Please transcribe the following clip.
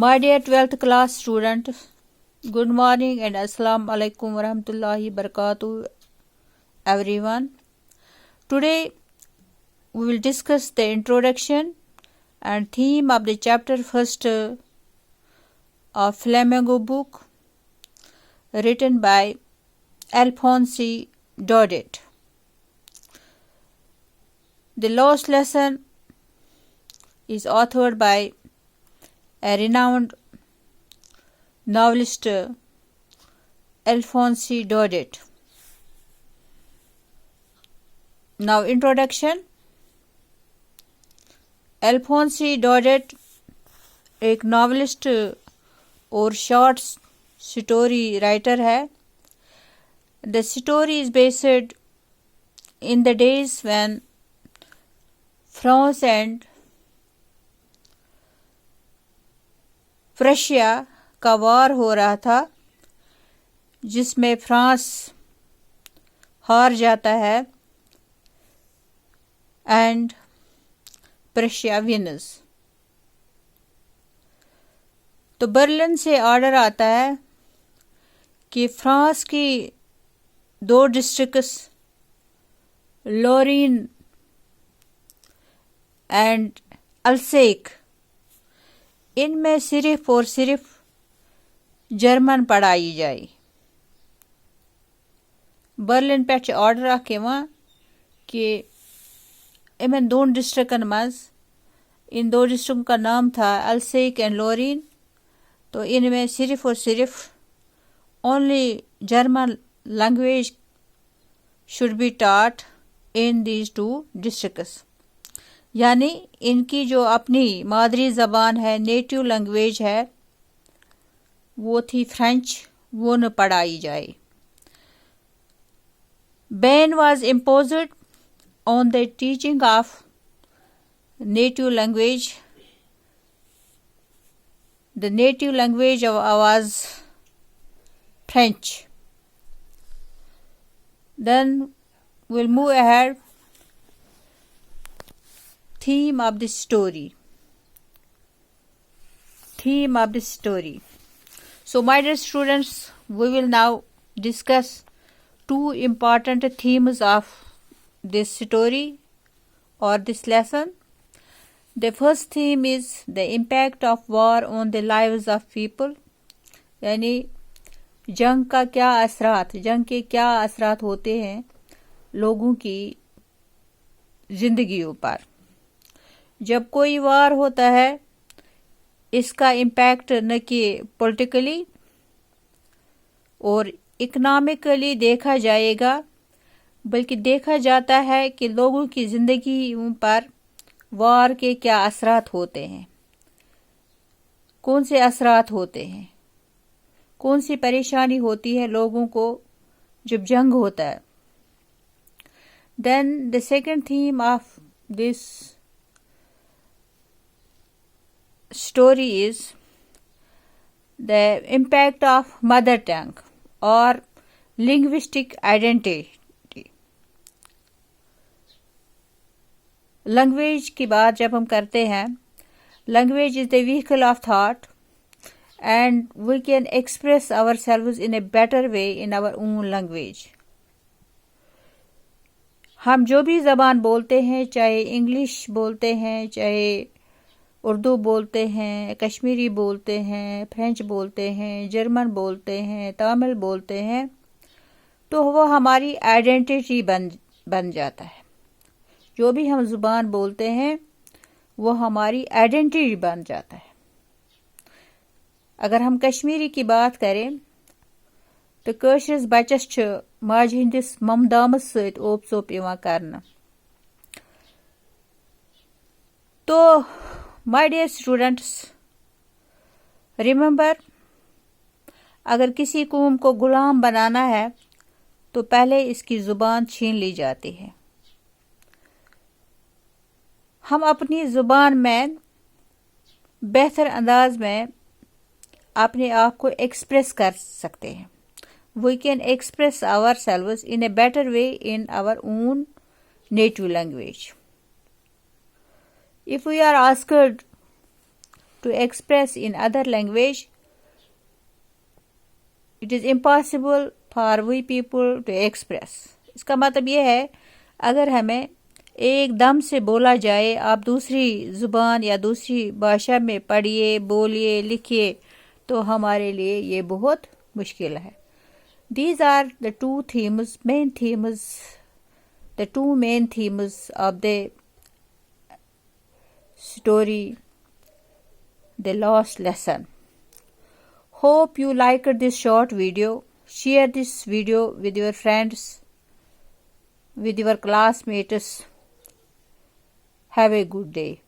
My dear 12th class student, good morning and Assalamu alaikum warahmatullahi wabarakatuh everyone. Today we will discuss the introduction and theme of the chapter first of Flamingo book written by Alphonse Daudet. The last lesson is authored by a renowned novelist Alphonse Daudet. Now introduction. Alphonse Daudet एक novelist और short story writer है. The story is based in the days when France and Prussia का वार हो रहा था, जिसमें France हार जाता है एंड प्रशिया विन्स. तो बर्लिन से ऑर्डर आता है कि फ्रांस की 2 डिस्ट्रिक्ट्स लॉरीन एंड अल्सेक, इनमें सिर्फ और सिर्फ जर्मन पढ़ाई जाए. बर्लिन पे ऑर्डर आके कि इन 2 डिस्ट्रिक्टन मज, इन 2 डिस्ट्रिक्टों का नाम था अल्सेक एंड लॉरीन. तो इनमें सिर्फ और सिर्फ only German language should be taught in these 2 districts. यानी इनकी जो अपनी मादरी ज़बान है, नेटिव लैंग्वेज है, वो थी फ्रेंच, वो न पढ़ाई जाए. Ban was imposed on the teaching of native language. The native language was French. Then we'll move ahead. Theme of the story. So my dear students, we will now discuss 2 important themes of this story or this lesson. The first theme is the impact of war on the lives of people. यानी जंग का क्या असरात, जंग के क्या असरात होते हैं लोगों की जिंदगियों पर. जब कोई वार होता है, इसका इम्पैक्ट न कि पॉलिटिकली और इकोनॉमिकली देखा जाएगा, बल्कि देखा जाता है कि लोगों की ज़िंदगियों पर वार के क्या असरात होते हैं, कौन से असरात होते हैं, कौन सी परेशानी होती है लोगों को जब जंग होता है. Then the second theme of this story is the impact of mother tongue or linguistic identity. Language की बात जब हम करते हैं, language is the vehicle of thought and we can express ourselves in a better way in our own language. हम जो भी ज़बान बोलते हैं, चाहे इंग्लिश बोलते हैं, चाहे उर्दू बोलते हैं, कश्मीरी बोलते हैं, फ्रेंच बोलते हैं, जर्मन बोलते हैं, तमिल बोलते हैं, तो वो हमारी आइडेंटिटी बन जाता है. जो भी हम ज़ुबान बोलते हैं वो हमारी आइडेंटिटी बन जाता है. अगर हम कश्मीरी की बात करें तो कٲشرِس बच्चस छ माजि हिंदिस ममदामस सहित ओप सोप इवां करना. तो माय डियर स्टूडेंट्स, रिमेंबर, अगर किसी कौम को गुलाम बनाना है तो पहले इसकी ज़ुबान छीन ली जाती है. हम अपनी ज़ुबान में बेहतर अंदाज में अपने आप को एक्सप्रेस कर सकते हैं. We can express ourselves in a better way in our own native language. If we are asked to express in other language. It is impossible for we people to express. اس کا مطلب یہ ہے اگر ہمیں ایک دم سے بولا جائے آپ دوسری زبان یا دوسری بھاشا میں پڑھیے بولیے لکھیے تو ہمارے لیے یہ بہت مشکل ہے. These are the two main themes of the story, The Lost Lesson. Hope you liked this short video. Share this video with your friends, with your classmates. Have a good day.